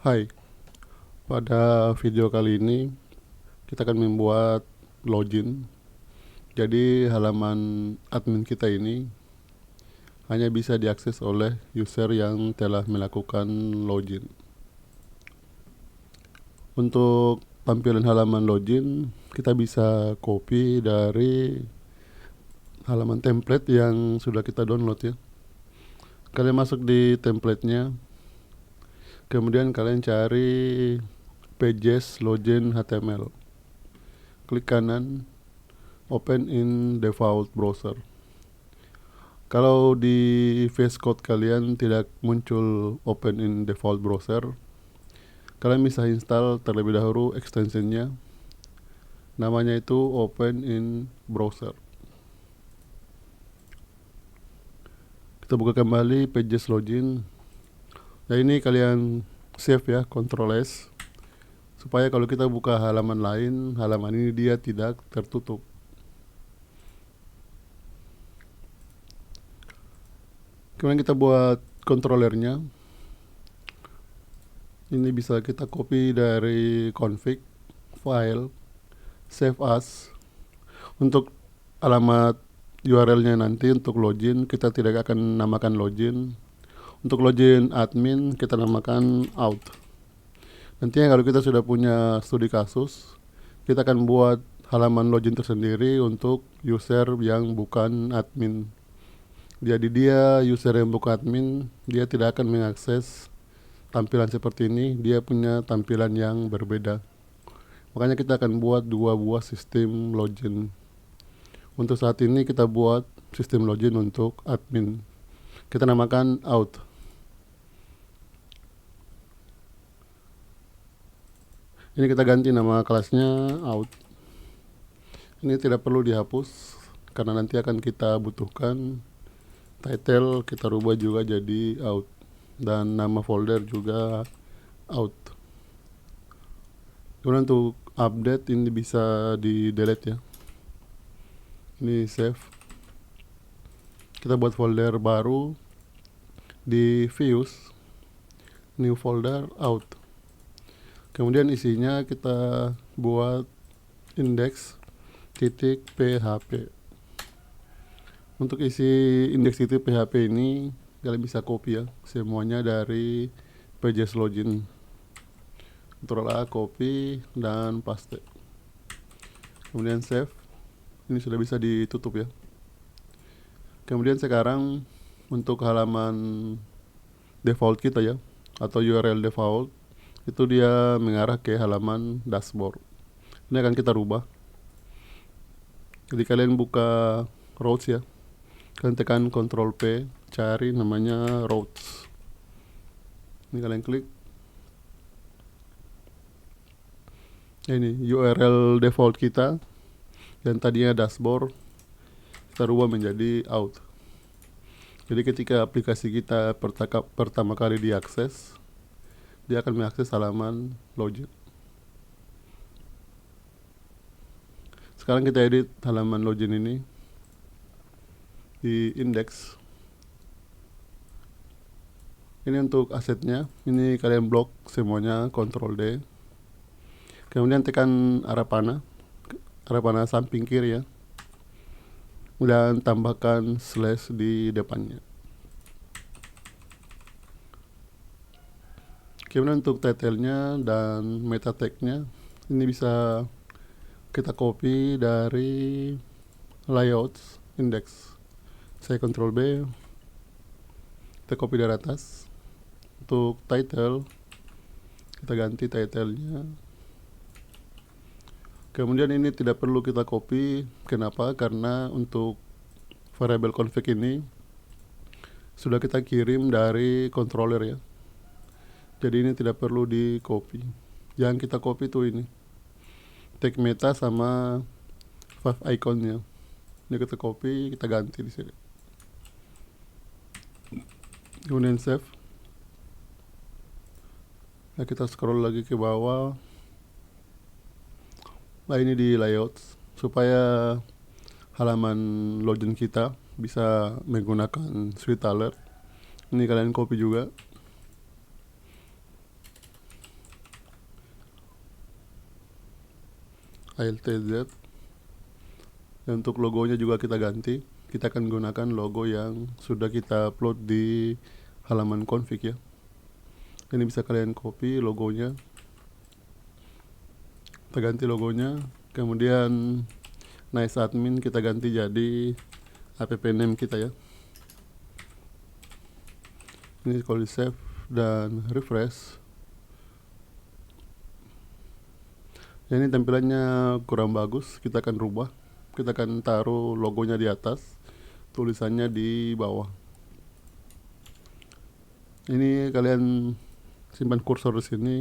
Hai, pada video kali ini kita akan membuat login. Jadi halaman admin kita ini hanya bisa diakses oleh user yang telah melakukan login. Untuk tampilan halaman login, kita bisa copy dari halaman template yang sudah kita download ya. Kalian masuk di templatenya, kemudian kalian cari pages login HTML. Klik kanan, open in default browser. Kalau di VS Code kalian tidak muncul open in default browser, kalian bisa install terlebih dahulu extensionnya. Namanya itu open in browser. Kita buka kembali pages login. Ya, ini kalian save ya, Ctrl S, supaya kalau kita buka halaman lain, halaman ini dia tidak tertutup. Kemudian kita buat controllernya. Ini bisa kita copy dari config, file, save as. Untuk alamat URL-nya nanti untuk login kita tidak akan namakan login. Untuk login admin kita namakan out. Nantinya kalau kita sudah punya studi kasus, kita akan buat halaman login tersendiri untuk user yang bukan admin. Jadi dia user yang bukan admin, dia tidak akan mengakses tampilan seperti ini, dia punya tampilan yang berbeda. Makanya kita akan buat dua buah sistem login. Untuk saat ini kita buat sistem login untuk admin. Kita namakan out. Ini kita ganti nama kelasnya out. Ini tidak perlu dihapus karena nanti akan kita butuhkan. Title kita rubah juga jadi out, dan nama folder juga out. Kemudian untuk update ini bisa di delete ya. Ini save. Kita buat folder baru di views, new folder out. Kemudian isinya kita buat index.php. Untuk isi index.php ini kalian bisa copy ya, semuanya dari pages login. Ctrl A, copy dan paste. Kemudian save. Ini sudah bisa ditutup ya. Kemudian sekarang untuk halaman default kita ya, atau URL default, itu dia mengarah ke halaman dashboard. Ini akan kita rubah. Jadi kalian buka routes ya, kalian tekan Ctrl P, cari namanya routes. Ini kalian klik. Ini URL default kita yang tadinya dashboard, kita rubah menjadi out. Jadi ketika aplikasi kita pertama kali diakses, dia akan mengakses halaman login. Sekarang kita edit halaman login ini di index. Ini untuk asetnya, ini kalian blok semuanya, Ctrl D. Kemudian tekan arah panah samping kiri ya, dan tambahkan slash di depannya. Kemudian untuk title-nya dan meta tag-nya ini bisa kita copy dari layouts index. Saya Ctrl B, kita copy dari atas. Untuk title kita ganti title-nya. Kemudian ini tidak perlu kita copy. Kenapa? Karena untuk variable config ini sudah kita kirim dari controller ya. Jadi ini tidak perlu di copy. Yang kita copy tuh ini tag meta sama 5 iconnya. Ini kita copy, kita ganti di sini. Kemudian save. Nah, kita scroll lagi ke bawah. Nah, ini di layouts supaya halaman login kita bisa menggunakan Swift Alert. Ini kalian copy juga. ALTZ. Dan untuk logonya juga kita ganti. Kita akan gunakan logo yang sudah kita upload di halaman config ya. Ini bisa kalian copy logonya, kita ganti logonya. Kemudian nice admin kita ganti jadi app name kita ya. Ini kalau di save dan refresh, ya ini tampilannya kurang bagus. Kita akan rubah, kita akan taruh logonya di atas, tulisannya di bawah. Ini kalian simpan kursor di sini,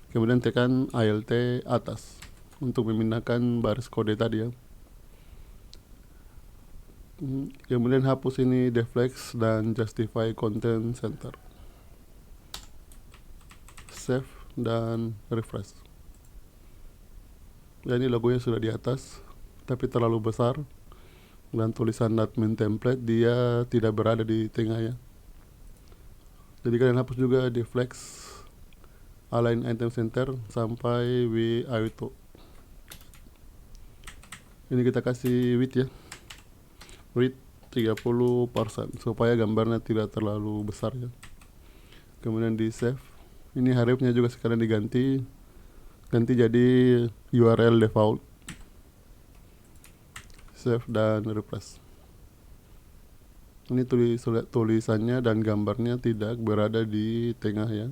kemudian tekan Alt atas untuk memindahkan baris kode tadi ya. Kemudian hapus ini deflex dan justify content center. Save dan refresh. Ya, ini logonya sudah di atas, tapi terlalu besar, dan tulisan admin template dia tidak berada di tengah ya. Jadi kalian hapus juga deflex, align item center sampai auto. Ini kita kasih width ya, width 30% supaya gambarnya tidak terlalu besar ya. Kemudian di save. Ini hrefnya juga sekalian diganti, ganti jadi URL default. Save dan refresh. Ini tulisannya dan gambarnya tidak berada di tengah ya.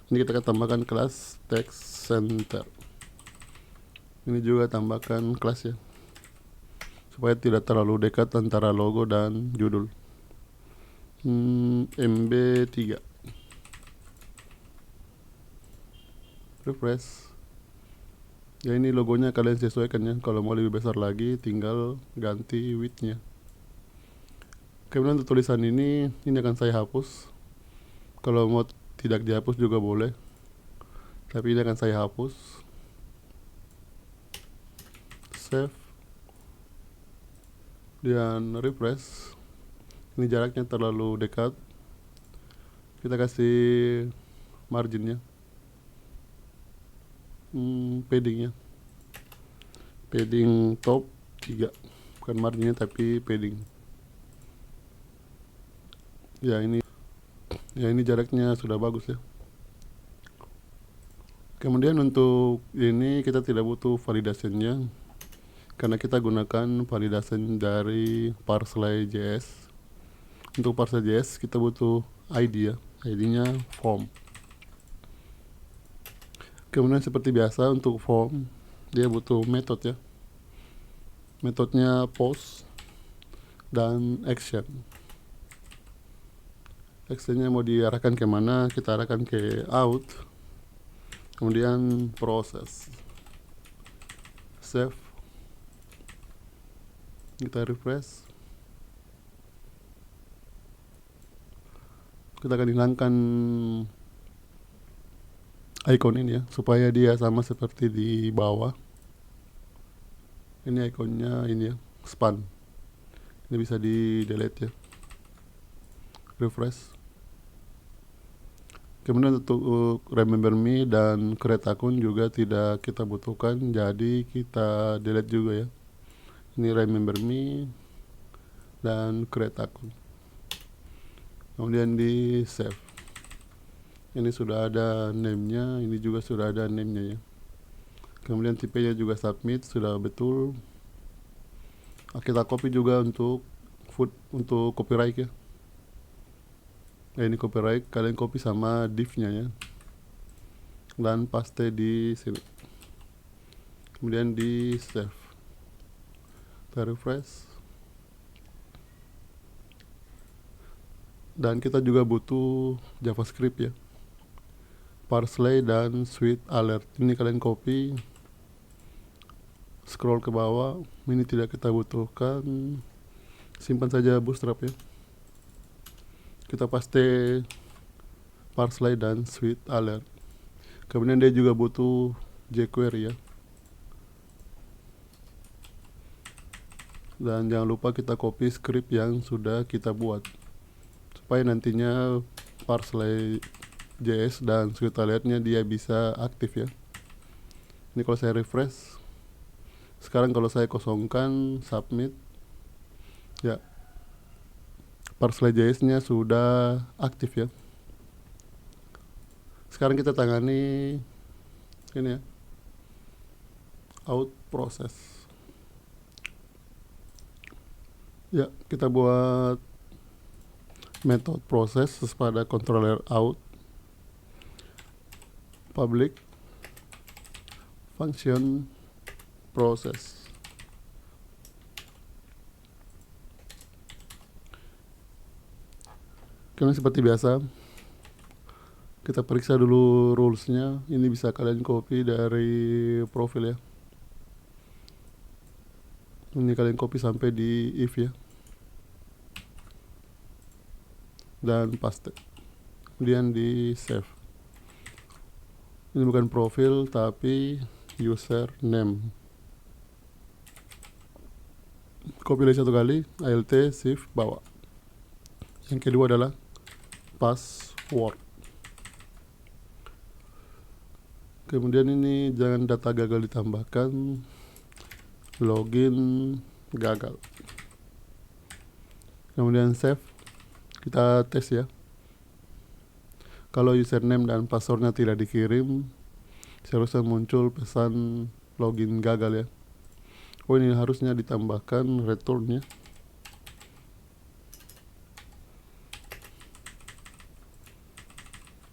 Ini kita akan tambahkan kelas text center. Ini juga tambahkan kelas ya, supaya tidak terlalu dekat antara logo dan judul. MB3. Refresh. Ya, ini logonya kalian sesuaikan ya. Kalau mau lebih besar lagi tinggal ganti width-nya. Kemudian untuk tulisan ini akan saya hapus. Kalau mau tidak dihapus juga boleh, tapi ini akan saya hapus. Save dan refresh. Ini jaraknya terlalu dekat, kita kasih marginnya, paddingnya, padding top 3, bukan marginnya tapi padding ya. Ini jaraknya sudah bagus ya. Kemudian untuk ini kita tidak butuh validasinya, karena kita gunakan validasi dari Parsley.js. Untuk Parsley.js kita butuh ID ya, ID-nya form. Kemudian seperti biasa untuk form dia butuh metode ya, metodenya post dan action. Actionnya mau diarahkan kemana, kita arahkan ke out, kemudian proses. Save, kita refresh. Kita akan hilangkan icon ini ya, supaya dia sama seperti di bawah. Ini ikonnya ini ya, span. Ini bisa di delete ya. Refresh. Kemudian untuk remember me dan create akun juga tidak kita butuhkan, jadi kita delete juga ya. Ini remember me dan create akun. Kemudian di save. Ini sudah ada name-nya, ini juga sudah ada name-nya ya. Kemudian tipenya juga submit, sudah betul. Kita copy juga untuk untuk copyright ya. Ini copyright, kalian copy sama div-nya ya, dan paste di sini. Kemudian di save, kita refresh. Dan kita juga butuh JavaScript ya, Parsley dan Sweet Alert. Ini kalian copy, scroll ke bawah. Ini tidak kita butuhkan, simpan saja Bootstrap ya. Kita paste Parsley dan Sweet Alert. Kemudian dia juga butuh jQuery ya. Dan jangan lupa kita copy script yang sudah kita buat, supaya nantinya Parsley.js dan Sweet Alert-nya dia bisa aktif ya. Ini kalau saya refresh, Sekarang kalau saya kosongkan submit, ya Parsley.js nya sudah aktif ya. Sekarang kita tangani ini ya, out proses. Ya, kita buat method proses pada controller out public function process. Karena seperti biasa, kita periksa dulu rulesnya. Ini bisa kalian copy dari profil ya. Ini kalian copy sampai di if ya, dan paste, kemudian di save. Ini bukan profil tapi username. Copy lagi satu kali, alt shift bawah. Yang kedua adalah password. Kemudian ini jangan data gagal ditambahkan, login gagal. Kemudian save. Kita tes ya. Kalau username dan passwordnya tidak dikirim, seharusnya muncul pesan login gagal ya. Oh, ini harusnya ditambahkan return ya.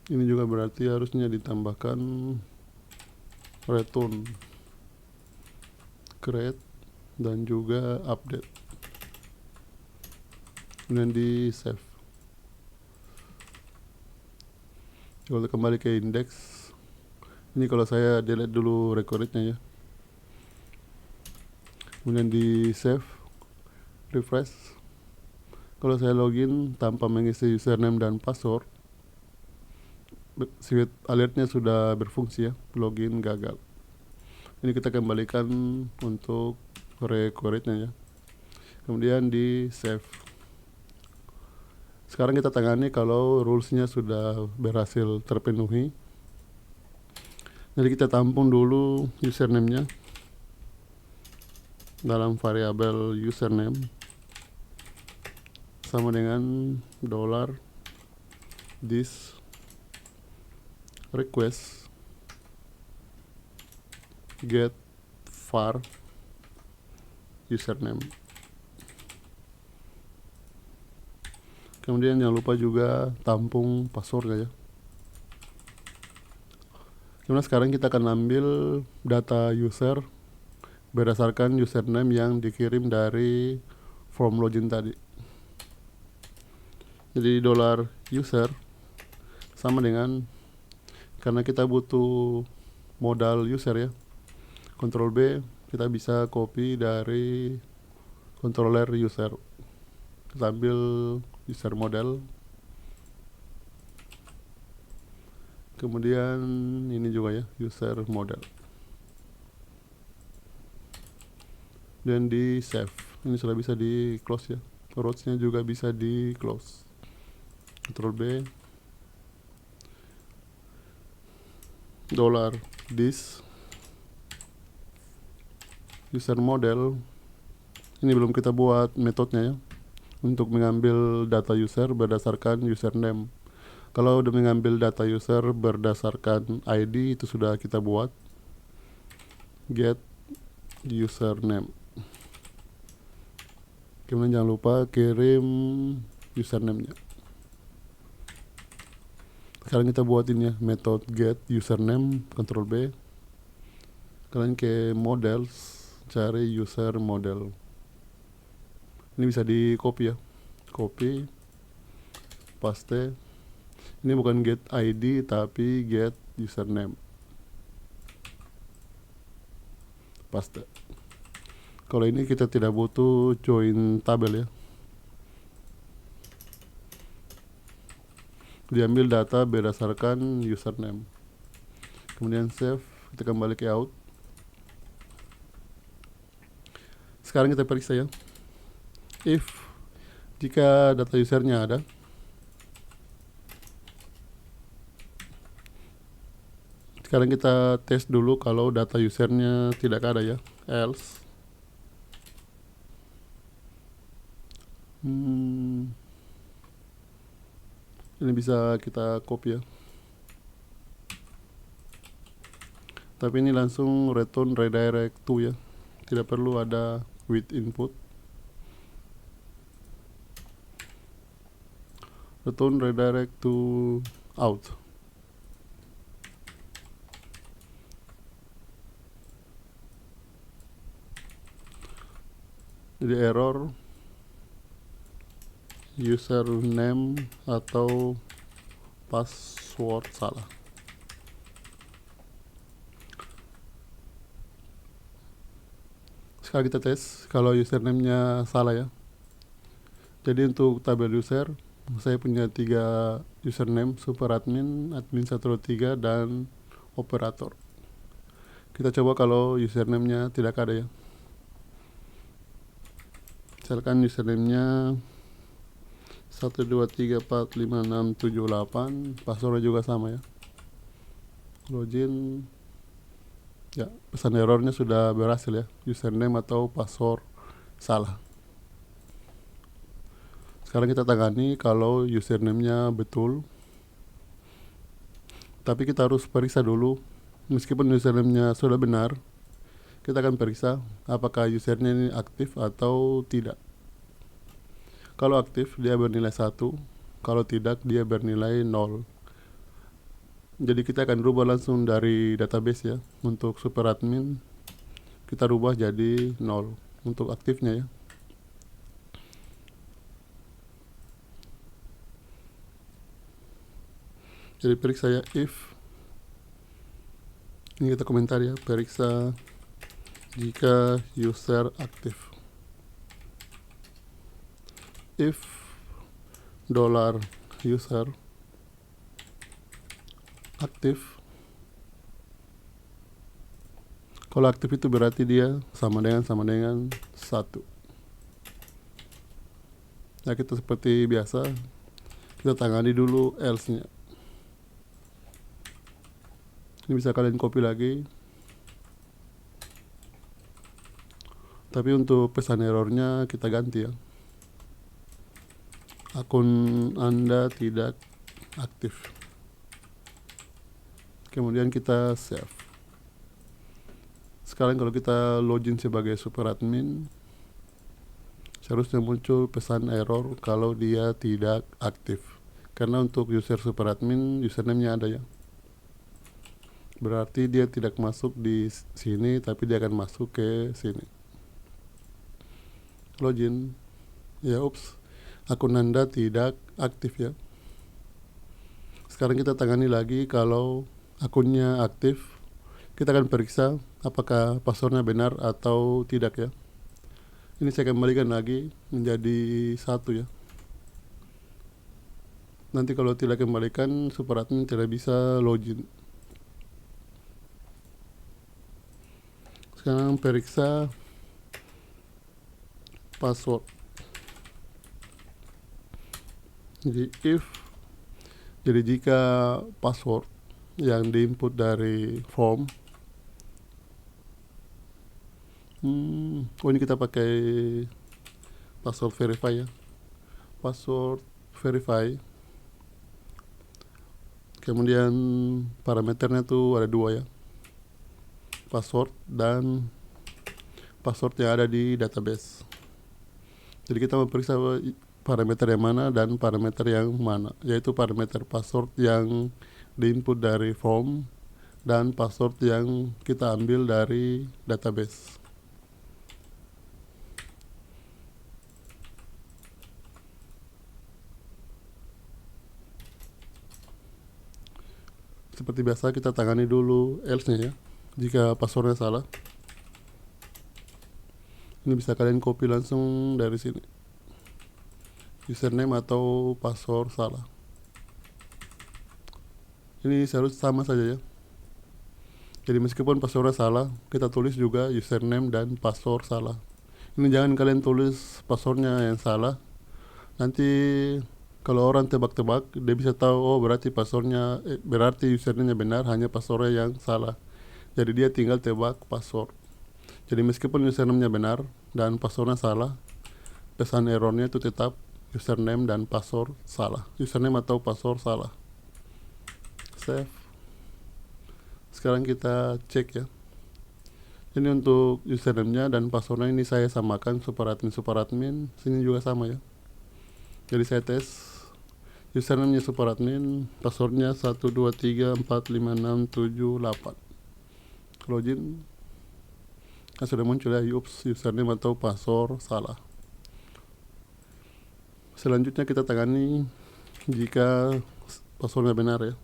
Ini juga berarti harusnya ditambahkan return, create, dan juga update. Kemudian di save. Kalau kembali ke index, ini kalau saya delete dulu recordnya ya. Kemudian di save, refresh. Kalau saya login tanpa mengisi username dan password, switch alertnya sudah berfungsi ya, login gagal. Ini kita kembalikan untuk recordnya ya. Kemudian di save. Sekarang kita tangani kalau rulesnya sudah berhasil terpenuhi. Jadi kita tampung dulu username-nya dalam variabel username sama dengan $this request get var username. Kemudian jangan lupa juga tampung password ya. Kemudian sekarang kita akan ambil data user berdasarkan username yang dikirim dari form login tadi. Jadi $user sama dengan, karena kita butuh modal user ya, Ctrl B, kita bisa copy dari controller user. Kita ambil user model, kemudian ini juga ya, user model, dan di save. Ini sudah bisa di close ya, rows-nya juga bisa di close. Ctrl B, $this user model. Ini belum kita buat metodenya ya, untuk mengambil data user berdasarkan username. Kalau udah mengambil data user berdasarkan ID, itu sudah kita buat get username. Kemudian jangan lupa kirim username-nya. Sekarang kita buatin ya metode get username, Ctrl B. Kalian ke models, cari user model. Ini bisa di copy ya, copy, paste. Ini bukan get ID tapi get username, paste. Kalau ini kita tidak butuh join tabel ya, diambil data berdasarkan username. Kemudian save, kita kembali ke out. Sekarang kita periksa ya, if jika data usernya ada, Sekarang kita tes dulu kalau data usernya tidak ada ya, else. Ini bisa kita copy ya, tapi ini langsung return redirect to ya, tidak perlu ada with input. Return redirect to out. Jadi error username atau password salah. Sekarang kita tes kalau username-nya salah ya. Jadi untuk tabel user, saya punya 3 username, superadmin, admin123, dan operator. Kita coba kalau username-nya tidak ada ya. Misalkan username-nya 123456778, passwordnya juga sama ya. Login. Ya, pesan errornya sudah berhasil ya, username atau password salah. Sekarang kita tangani kalau username-nya betul. Tapi kita harus periksa dulu, meskipun username-nya sudah benar, kita akan periksa apakah usernya ini aktif atau tidak. Kalau aktif dia bernilai 1, kalau tidak dia bernilai 0. Jadi kita akan rubah langsung dari database ya. Untuk superadmin kita rubah jadi 0 untuk aktifnya ya. Jadi periksa ya, if ini kita komentar ya, periksa jika user aktif. If $user aktif, kalau aktif itu berarti dia sama dengan 1. Nah, kita seperti biasa, kita tangani dulu else-nya. Ini bisa kalian copy lagi, tapi untuk pesan errornya kita ganti ya, akun Anda tidak aktif. Kemudian kita save. Sekarang kalau kita login sebagai superadmin, seharusnya muncul pesan error kalau dia tidak aktif. Karena untuk user superadmin username-nya ada ya. Berarti dia tidak masuk di sini, tapi dia akan masuk ke sini. Login. Ya, ups. Akun Anda tidak aktif ya. Sekarang kita tangani lagi kalau akunnya aktif. Kita akan periksa apakah passwordnya benar atau tidak ya. Ini saya kembalikan lagi menjadi 1 ya. Nanti kalau tidak kembalikan, superadmin tidak bisa login. Sekarang periksa password. Jadi jika password yang diinput dari form, ini kita pakai password verify ya. Password verify. Kemudian parameternya tuh ada 2 ya, password dan password yang ada di database. Jadi kita memeriksa parameter yang mana dan parameter yang mana, yaitu parameter password yang diinput dari form dan password yang kita ambil dari database. Seperti biasa kita tangani dulu else-nya ya. Jika passwordnya salah, ini bisa kalian copy langsung dari sini, username atau password salah. Ini seharusnya sama saja ya. Jadi meskipun passwordnya salah, kita tulis juga username dan password salah. Ini jangan kalian tulis passwordnya yang salah, nanti Kalau orang tebak-tebak, dia bisa tahu, oh berarti passwordnya, berarti username-nya benar, hanya passwordnya yang salah. Jadi dia tinggal tebak password. Jadi meskipun username-nya benar dan passwordnya salah, pesan errornya itu tetap username dan password salah. Username atau password salah. Save. Sekarang kita cek ya. Ini untuk username-nya dan passwordnya ini saya samakan superadmin. Sini juga sama ya. Jadi saya tes username-nya superadmin, passwordnya 123456788. Login. Kan sudah muncul ya, ups, username atau password salah. Selanjutnya kita tangani jika passwordnya benar ya.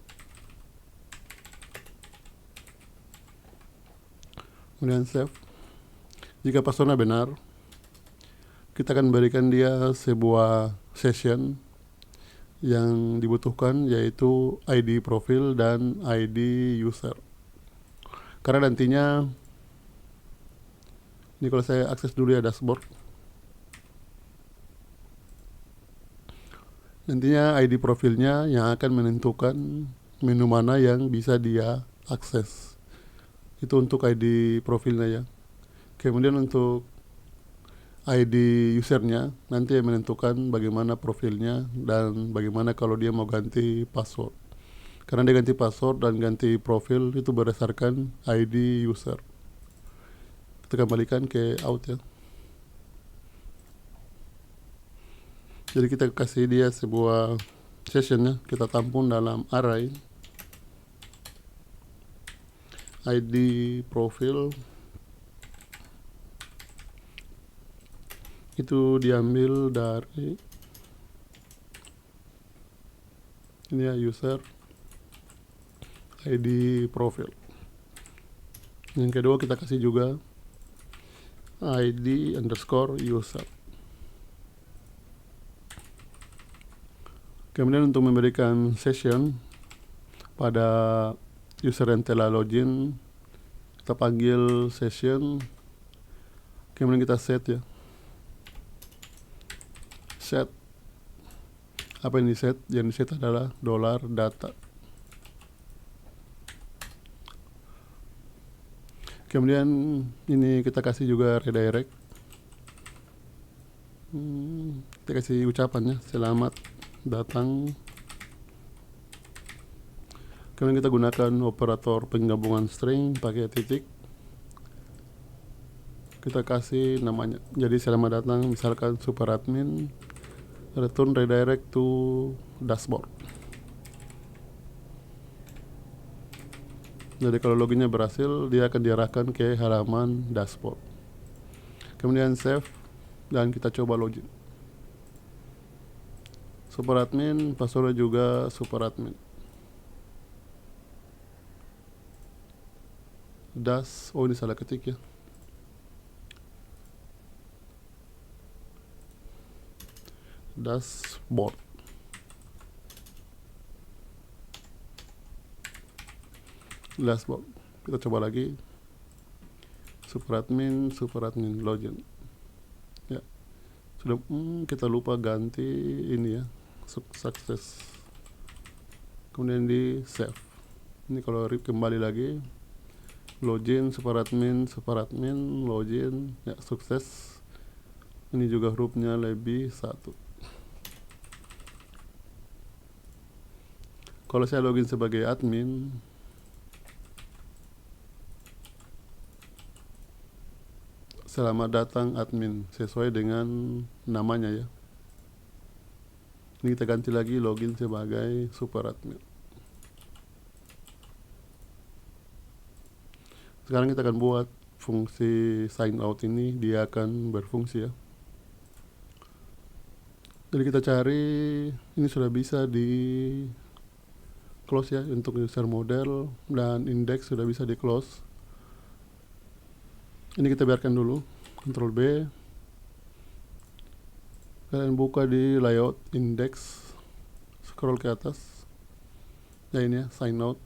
Kemudian save. Jika passwordnya benar, kita akan berikan dia sebuah session yang dibutuhkan, yaitu ID profil dan ID user. Karena nantinya, ini kalau saya akses dulu ya dashboard, nantinya ID profilnya yang akan menentukan menu mana yang bisa dia akses. Itu untuk ID profilnya ya. Kemudian untuk ID usernya nanti yang menentukan bagaimana profilnya dan bagaimana kalau dia mau ganti password. Karena dia ganti password dan ganti profil itu berdasarkan ID user. Kita kembalikan ke out ya. Jadi kita kasih dia sebuah session ya, kita tampung dalam array ID profil. Itu diambil dari ini ya, user ID profil. Yang kedua kita kasih juga ID underscore user. Kemudian untuk memberikan session pada user yang telah login, kita panggil session, kemudian kita set ya. Set. Apa yang di set? Yang di set adalah $data. Kemudian ini kita kasih juga redirect. Kita kasih ucapannya, selamat datang. Kemudian kita gunakan operator penggabungan string pakai titik. Kita kasih namanya. Jadi selamat datang, misalkan superadmin, return redirect to dashboard. Jadi kalau loginnya berhasil, dia akan diarahkan ke halaman dashboard. Kemudian save dan kita coba login. Superadmin, passwordnya juga superadmin. Oh ini salah ketik ya. Dashboard. Kita coba lagi. Superadmin login. Ya. Sudah kita lupa ganti ini ya. Sukses. Kemudian di save. Ini kalau kembali lagi, login superadmin login ya, sukses. Ini juga hurufnya lebih 1. Kalau saya login sebagai admin, selamat datang admin, sesuai dengan namanya ya. Ini kita ganti lagi login sebagai superadmin. Sekarang kita akan buat fungsi sign out ini, dia akan berfungsi ya. Jadi kita cari, ini sudah bisa di close ya, untuk user model dan index sudah bisa di close. Ini kita biarkan dulu, Ctrl B. Kalian buka di layout index, scroll ke atas. Ya ini ya, sign out.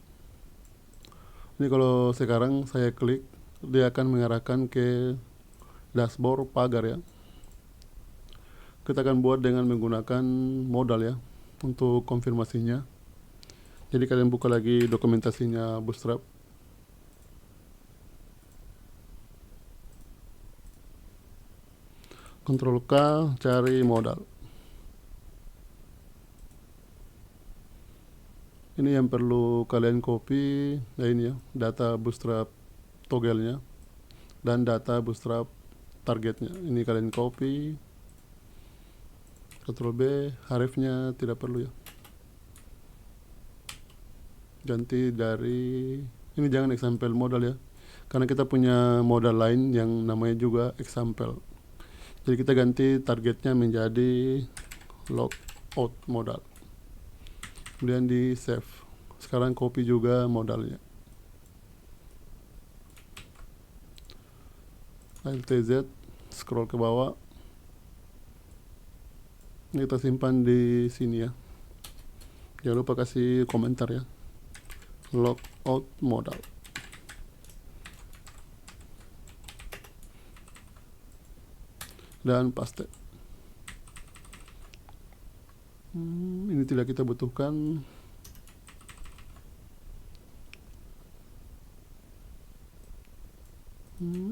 Ini kalau sekarang saya klik, dia akan mengarahkan ke dashboard pagar ya. Kita akan buat dengan menggunakan modal ya. untuk konfirmasinya. Jadi kalian buka lagi dokumentasinya Bootstrap. Ctrl K, cari modal. Ini yang perlu kalian copy, ya ini ya, data Bootstrap toggle-nya dan data Bootstrap targetnya. Ini kalian copy, Ctrl B, href-nya tidak perlu ya. Ganti dari, ini jangan example modal ya, karena kita punya modal lain yang namanya juga example. Jadi kita ganti targetnya menjadi logout modal, kemudian di save. Sekarang copy juga modalnya, Alt Z, scroll ke bawah. Ini kita simpan di sini ya, jangan lupa kasih komentar ya, logout modal. Dan paste. Ini tidak kita butuhkan.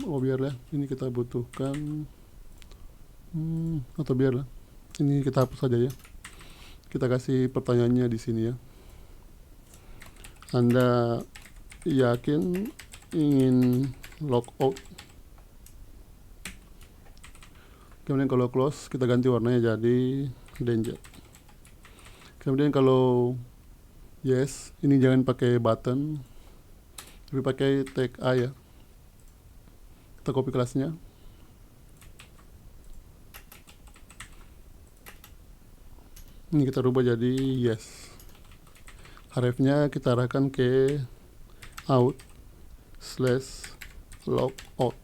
Oh biarlah, ini kita butuhkan. Atau biarlah, ini kita hapus saja ya. Kita kasih pertanyaannya di sini ya. Anda yakin ingin logout? Kemudian kalau close, kita ganti warnanya jadi danger. Kemudian kalau yes, ini jangan pakai button, tapi pakai tag A ya. Kita copy kelasnya. Ini kita rubah jadi yes. Href-nya kita arahkan ke out / logout.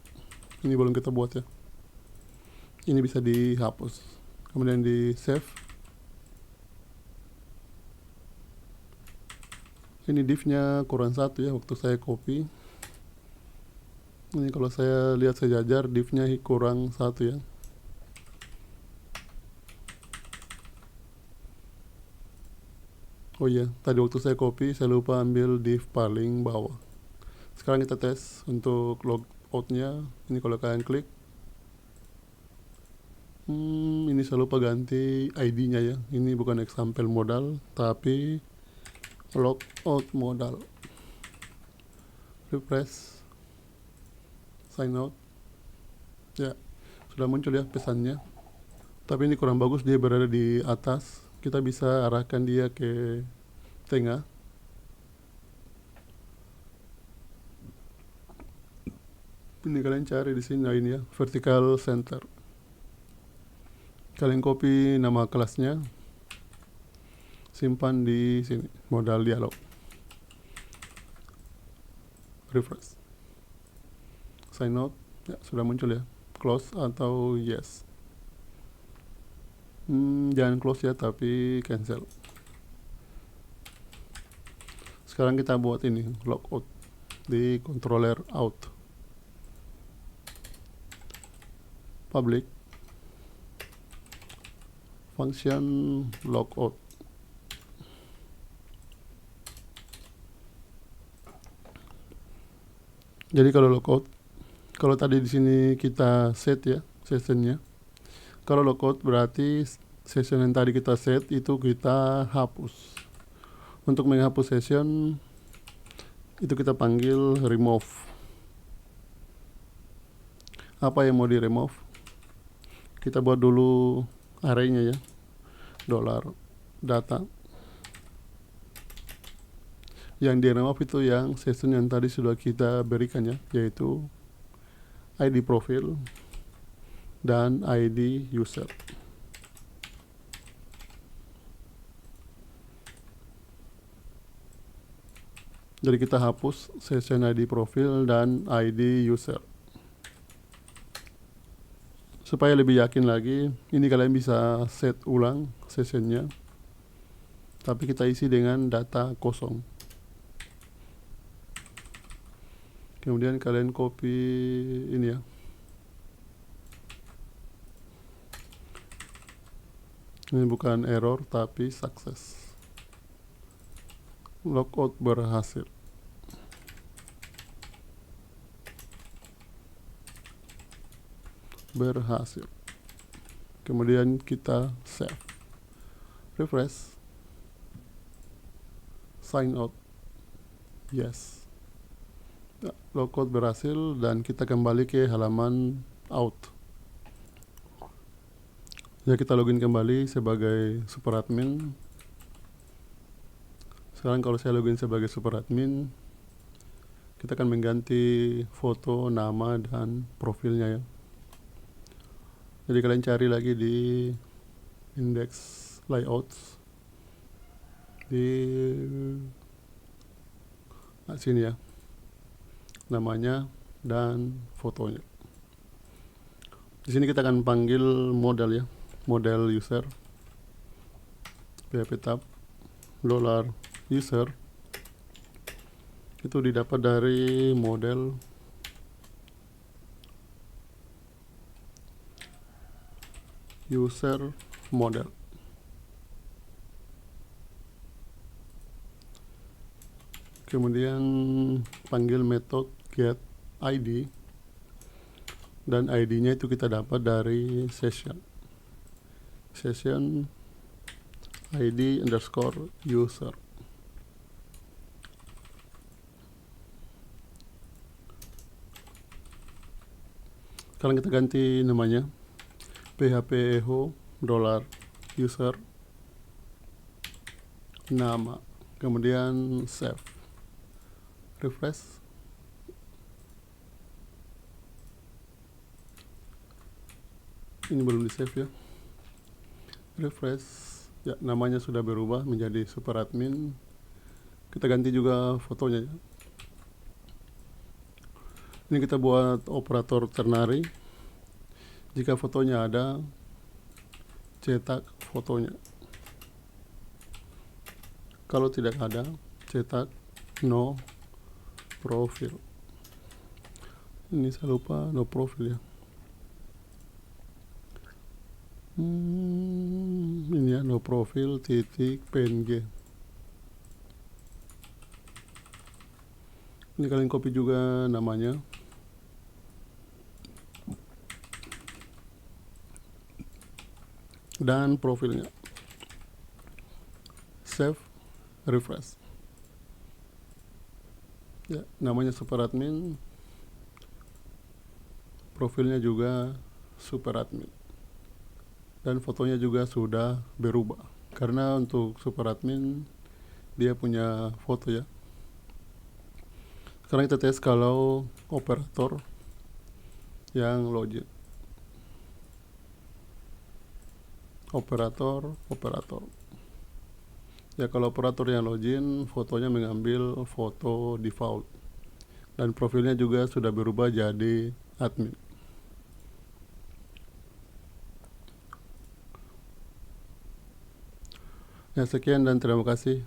Ini belum kita buat ya. Ini bisa dihapus, kemudian di save. Ini div-nya kurang 1 ya waktu saya copy. Ini kalau saya lihat sejajar, div-nya kurang 1 ya. Oh iya, tadi waktu saya copy saya lupa ambil div paling bawah. Sekarang kita tes untuk logout-nya. Ini kalau kalian klik, ini saya lupa ganti ID-nya ya. Ini bukan example modal, tapi logout modal. Refresh, sign out. Ya, sudah muncul ya pesannya. Tapi ini kurang bagus, dia berada di atas. Kita bisa arahkan dia ke tengah. Ini kalian cari di sini, nah ini ya, vertical center. Kalian copy nama kelasnya, simpan di sini, modal dialog. Refresh, sign out. Ya, sudah muncul ya. Close atau yes. Jangan close ya, tapi cancel. Sekarang kita buat ini logout di controller out. Public function logout. Jadi kalau logout, kalau tadi di sini kita set ya sessionnya. Kalau logout berarti session yang tadi kita set itu kita hapus. Untuk menghapus session itu kita panggil remove. Apa yang mau di remove? Kita buat dulu array-nya ya, $data. Yang di remove itu yang session yang tadi sudah kita berikan ya, yaitu ID profil dan ID user. Jadi kita hapus session ID profil dan ID user. Supaya lebih yakin lagi, ini kalian bisa set ulang sessionnya, tapi kita isi dengan data kosong. Kemudian kalian copy ini ya, Ini bukan error tapi sukses. Logout berhasil. Kemudian kita save, refresh, sign out, yes. Logout berhasil dan kita kembali ke halaman out. Ya, kita login kembali sebagai super admin. Sekarang kalau saya login sebagai super admin, kita akan mengganti foto, nama, dan profilnya ya. Jadi kalian cari lagi di index layouts di sini ya, namanya dan fotonya. Di sini kita akan panggil model ya, model user, php tab $user itu didapat dari model user model. Kemudian panggil metode get id, dan id-nya itu kita dapat dari session id underscore user. Sekarang kita ganti namanya php echo $user nama, kemudian save, refresh. Ini belum di save ya, refresh ya, namanya sudah berubah menjadi super admin. Kita ganti juga fotonya ya. Ini kita buat operator ternary. Jika fotonya ada, cetak fotonya. Kalau tidak ada, cetak no profile. Ini saya lupa no profile ya. Ini ya, no profile titik png. Ini kalian copy juga namanya. Dan profilnya. Save, refresh. Ya, namanya super admin. Profilnya juga super admin. Dan fotonya juga sudah berubah. Karena untuk super admin dia punya foto ya. Sekarang kita tes kalau operator yang login. Operator. Ya, kalau operator yang login, fotonya mengambil foto default. Dan profilnya juga sudah berubah jadi admin. Ya, sekian dan terima kasih.